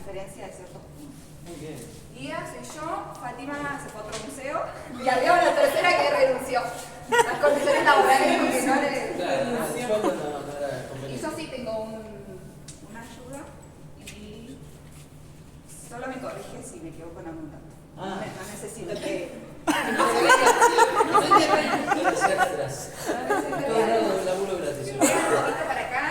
diferencia de ciertos puntos. Muy bien. Guía soy yo, Fátima se fue a otro museo y había una tercera que renunció. Las condiciones laborales porque no le... Claro, el sueldo no era Y conveniente. yo sí tengo una ayuda y solo me corrige si me equivoco en algún dato. Ah. No necesito que... Los extras. Todo lado laburo gratis. Un poquito para acá.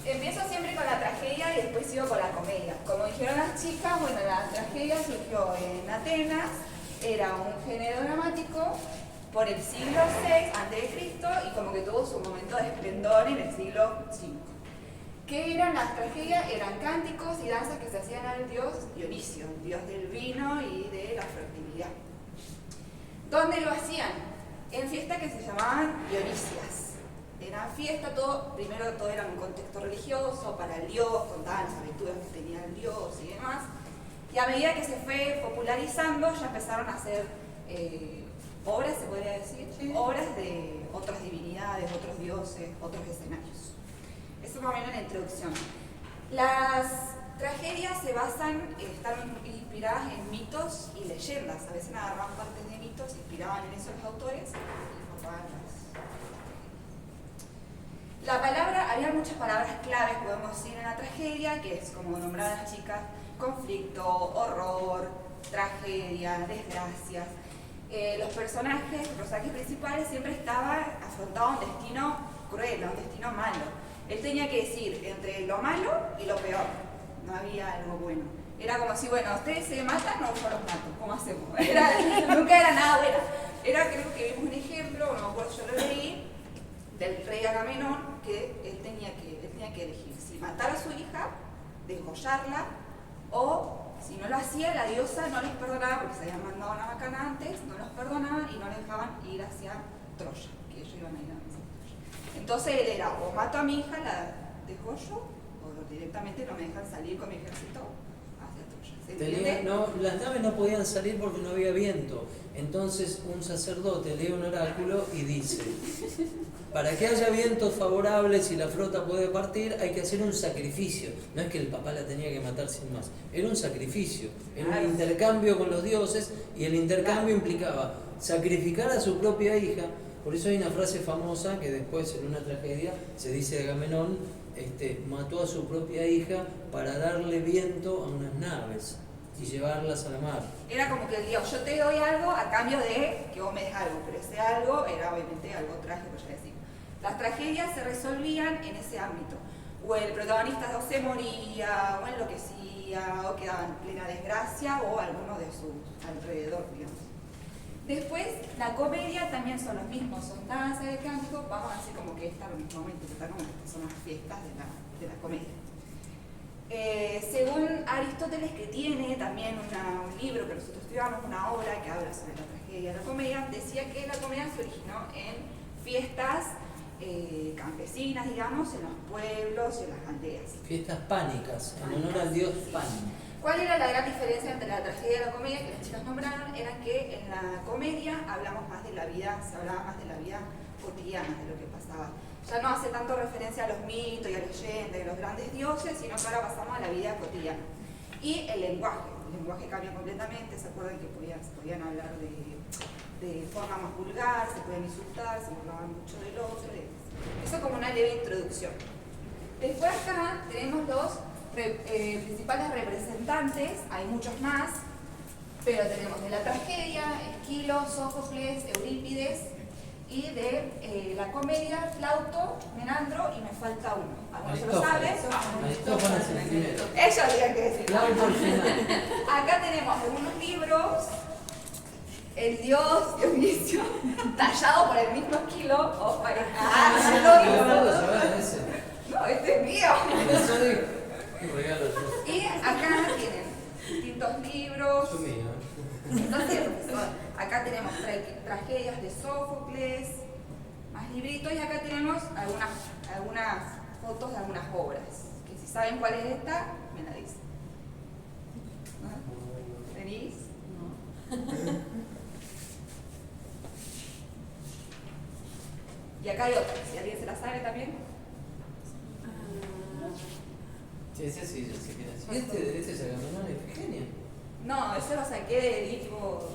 Empiezo siempre con la tragedia y después sigo con la comedia. Como dijeron las chicas, bueno, la tragedia surgió en Atenas, era un género dramático por el siglo VI a.C. y como que tuvo su momento de esplendor en el siglo V. ¿Qué eran las tragedias? Eran cánticos y danzas que se hacían al dios Dionisio, el dios del vino y de la fertilidad. ¿Dónde lo hacían? En fiestas que se llamaban Dionisias. Era fiesta, primero todo era en un contexto religioso, para el dios, contaban las aventuras que tenía el dios y demás. Y a medida que se fue popularizando, ya empezaron a hacer obras, se podría decir, obras de otras divinidades, otros dioses, otros escenarios. Eso más o menos en la introducción. Las tragedias se basan, están inspiradas en mitos y leyendas. A veces agarraban partes de mitos, inspiraban en eso los autores y formaban la palabra, había muchas palabras claves, podemos decir, en la tragedia, que es como nombraban las chicas, conflicto, horror, tragedia, desgracias. Los personajes principales siempre estaban afrontados a un destino cruel, a un destino malo. Él tenía que decir entre lo malo y lo peor. No había algo bueno. Era como si, bueno, ustedes se matan o yo los mato. ¿Cómo hacemos? Nunca era nada bueno. Creo que vimos un ejemplo, no me acuerdo, yo lo leí, del rey Agamenón, que él tenía que elegir si matar a su hija, desgollarla, o si no lo hacía, la diosa no les perdonaba, porque se habían mandado una bacana antes, no los perdonaban y no les dejaban ir hacia Troya, que ellos iban a ir a Troya. Entonces él era, o mato a mi hija, la desgollo, o directamente no me dejan salir con mi ejército hacia Troya. ¿Se entiende? Las naves no podían salir porque no había viento. Entonces un sacerdote lee un oráculo y dice: para que haya vientos favorables y la flota puede partir, hay que hacer un sacrificio. No es que el papá la tenía que matar sin más. Era un sacrificio. Era un intercambio con los dioses y el intercambio implicaba sacrificar a su propia hija. Por eso hay una frase famosa que después en una tragedia se dice de Agamenón, mató a su propia hija para darle viento a unas naves y llevarlas a la mar. Era como que el dios, yo te doy algo a cambio de que vos me des algo, pero ese algo era obviamente algo trágico, ya decimos. Las tragedias se resolvían en ese ámbito. O el protagonista o se moría, o enloquecía, o quedaba en plena desgracia, o alguno de su alrededor, digamos. Después, la comedia también son los mismos, son danzas de cántico, vamos a decir como que está en el mismo momento, que son las fiestas de la comedia. Según Aristóteles, que tiene también un libro que nosotros estudiamos, una obra que habla sobre la tragedia y la comedia, decía que la comedia se originó en fiestas campesinas, digamos, en los pueblos y en las aldeas. Fiestas pánicas, en honor al dios Pan. ¿Cuál era la gran diferencia entre la tragedia y la comedia que las chicas nombraron? Era que en la comedia hablamos más de la vida, se hablaba más de la vida cotidiana, de lo que pasaba. Ya no hace tanto referencia a los mitos y a leyendas y a los grandes dioses, sino que ahora pasamos a la vida cotidiana. Y el lenguaje cambia completamente. ¿Se acuerdan que podían hablar de forma más vulgar, se pueden insultar, se burlaban mucho del otro? Eso como una leve introducción. Después acá tenemos los principales representantes, hay muchos más, pero tenemos de la tragedia, Esquilo, Sófocles, Eurípides, y de la comedia, Plauto, Menandro, y me falta uno. ¿Alguno se lo sabe? Aristófanes es el primero. Ellos habría que decir. Plauto al final. Acá tenemos algunos libros, el dios Dionisio, tallado por el mismo Esquilo, o para... No, este es mío. Un regalo yo. Y acá tienen distintos libros. Yo mío. Entonces, acá tenemos tragedias de Sófocles, más libritos, y acá tenemos algunas fotos de algunas obras. Que si saben cuál es esta, me la dicen. ¿No? ¿Venís? No. Y acá hay otra, si alguien se la sabe también. Sí, ese sí, ya sé quién es. ¿Y este es Agamenón y Ifigenia? No, ese lo saqué de Edipo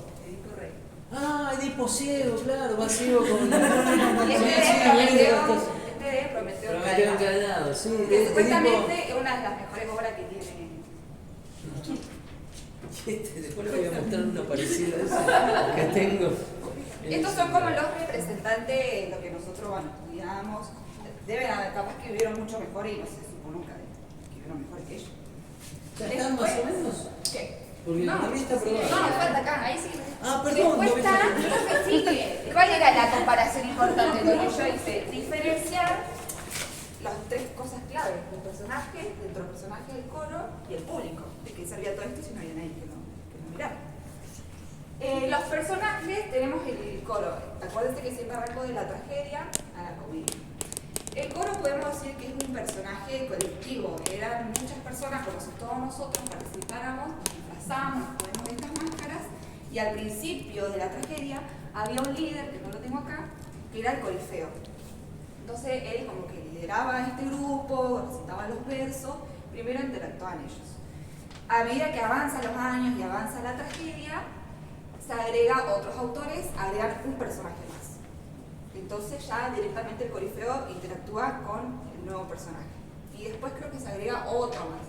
Rey. Ah, Edipo ciego, claro, va ciego con... Y Sí, este sí, de viene Prometeo, cosas. este de Prometeo Prometeo Encadenado. encadenado, sí. Que supuestamente es una de las mejores obras que tiene. Después le voy a mostrar uno parecido a ese que tengo. Estos son como los representantes de lo que nosotros estudiamos. Deben haber, capaz que vivieron mucho mejor y no se supo nunca que vivieron mejor que ellos. ¿Ya están más o menos? ¿Qué? Porque No, la lista probada. no, me falta acá, ahí sí. Ah, perdón. Después está, no sigue. ¿Cuál era la comparación importante? Lo que yo hice, diferenciar las tres cosas claves, el personaje, dentro del personaje del coro y el público. ¿De qué servía todo esto si no había nadie que lo mirara? Los personajes, tenemos el coro. Acuérdense que siempre arrancó de la tragedia a la comedia. El coro podemos decir que es un personaje colectivo. Eran muchas personas, como si todos nosotros participáramos, nos disfrazamos, nos ponemos estas máscaras. Y al principio de la tragedia había un líder, que no lo tengo acá, que era el Corifeo. Entonces él como que lideraba este grupo, recitaba los versos, primero interactuaban ellos. A medida que avanzan los años y avanza la tragedia, se agrega otros autores, agregan un personaje más. Entonces ya directamente el Corifeo interactúa con el nuevo personaje. Y después creo que se agrega otro más.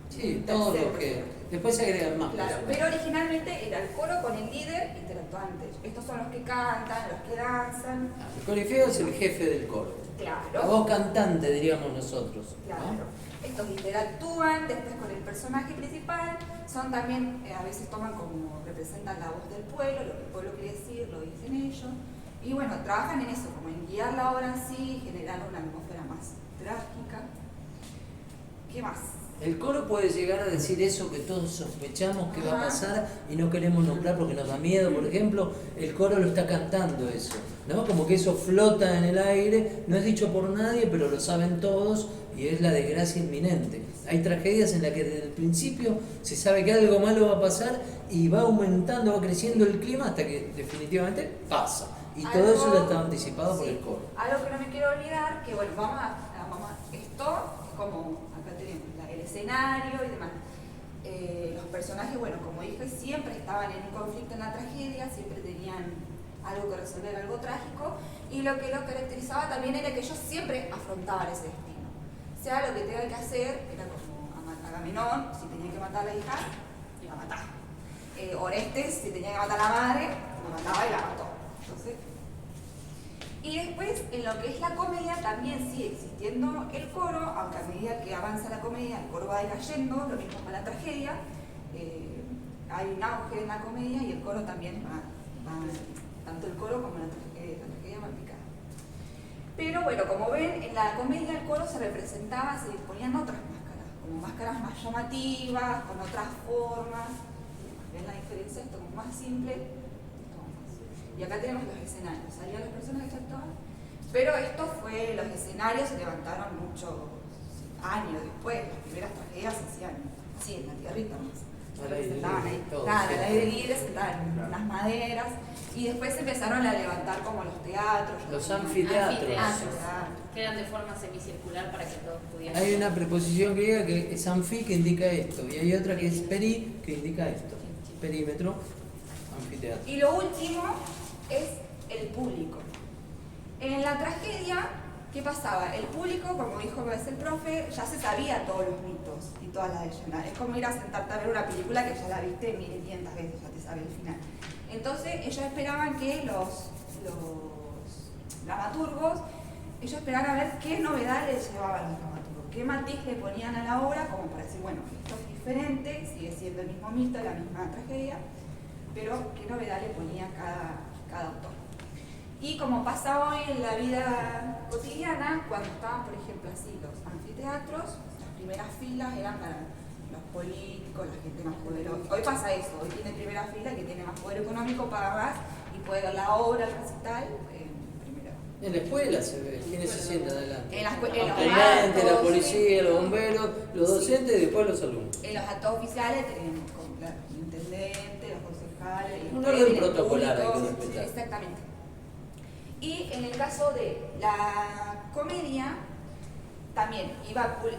Sí, todos los que... Después se agregan más. Claro, pero originalmente era el coro con el líder interactuante. Estos son los que cantan, los que danzan. El corifeo es el jefe del coro. Claro. La voz cantante, diríamos nosotros. Claro. ¿No? Estos interactúan después con el personaje principal, son también, a veces toman como, representan la voz del pueblo, lo que el pueblo quiere decir, lo dicen ellos. Y bueno, trabajan en eso, como en guiar la obra en sí, generar una atmósfera más trágica. ¿Qué más? El coro puede llegar a decir eso que todos sospechamos que va a pasar y no queremos nombrar porque nos da miedo. Por ejemplo, el coro lo está cantando eso, ¿no? Como que eso flota en el aire, no es dicho por nadie, pero lo saben todos y es la desgracia inminente. Hay tragedias en las que desde el principio se sabe que algo malo va a pasar y va aumentando, va creciendo el clima hasta que definitivamente pasa. Y todo eso ya está anticipado por el coro. Algo que no me quiero olvidar, que bueno, esto es como, acá tenemos el escenario y demás. Los personajes, bueno, como dije, siempre estaban en un conflicto en la tragedia, siempre tenían algo que resolver, algo trágico, y lo que los caracterizaba también era que ellos siempre afrontaban ese destino. Sea lo que tenga que hacer, era como Agamenón, si tenía que matar a la hija, la mataba. Orestes, si tenía que matar a la madre, la mataba y la mató. Entonces, y después, en lo que es la comedia, también sigue existiendo el coro, aunque a medida que avanza la comedia, el coro va decayendo, lo mismo con la tragedia. Hay un auge en la comedia y el coro también va tanto el coro como la tragedia van picando. Pero bueno, como ven, en la comedia el coro se representaba, se ponían otras máscaras, como máscaras más llamativas, con otras formas. ¿Ven la diferencia? Esto es más simple. Y acá tenemos los escenarios, salían las personas que actuaban, pero los escenarios se levantaron muchos años después, las primeras tragedias se hacían así, en la tierrita más. Sentaban ahí, al aire libre, sentaban en unas maderas, y después se empezaron a levantar como los teatros. Los anfiteatros. Que eran de forma semicircular para que todos pudieran. Hay una preposición griega que es anfi, que indica esto, y hay otra que es peri, que indica esto. Perímetro, anfiteatro. Y lo último es el público. En la tragedia, ¿qué pasaba? El público, como dijo el profe, ya se sabía todos los mitos y todas las leyendas. Es como ir a sentarte a ver una película que ya la viste 1500 veces, ya te sabe el final. Entonces, ellos esperaban que los dramaturgos, ellos esperaban a ver qué novedad les llevaban los dramaturgos, qué matiz le ponían a la obra, como para decir, bueno, esto es diferente, sigue siendo el mismo mito, la misma tragedia, pero qué novedad le ponía cada autor. Y como pasa hoy en la vida cotidiana, cuando estaban, por ejemplo, así los anfiteatros, las primeras filas eran para los políticos, la gente más poderosa. Hoy pasa eso, hoy tiene primera fila que tiene más poder económico, paga más y puede ver la obra, el recital, primero. En la escuela se ve, ¿quiénes se sientan adelante? En los intendentes, la policía, los bomberos, los docentes y después los alumnos. En los actos oficiales tenemos como, claro, el intendente, los concejales, un orden protocolar hay que respetar. Exactamente. Y en el caso de la comedia, también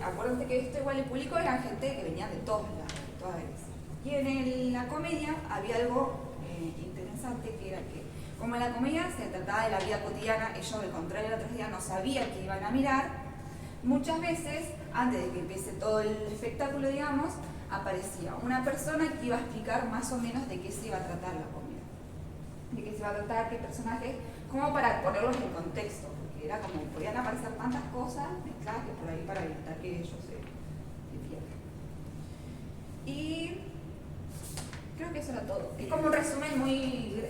acuérdense que esto igual el público era gente que venía de todos lados, de toda Grecia. Y en la comedia había algo interesante, que era que como en la comedia se trataba de la vida cotidiana, ellos al contrario de la tragedia no sabían que iban a mirar, muchas veces, antes de que empiece todo el espectáculo, digamos, aparecía una persona que iba a explicar más o menos de qué se iba a tratar la comedia, de qué se iba a tratar, qué personajes, como para ponerlos en contexto, porque era como, podían aparecer tantas cosas mezcladas que por ahí para evitar que ellos se pierdan. Y creo que eso era todo. Es como un resumen muy...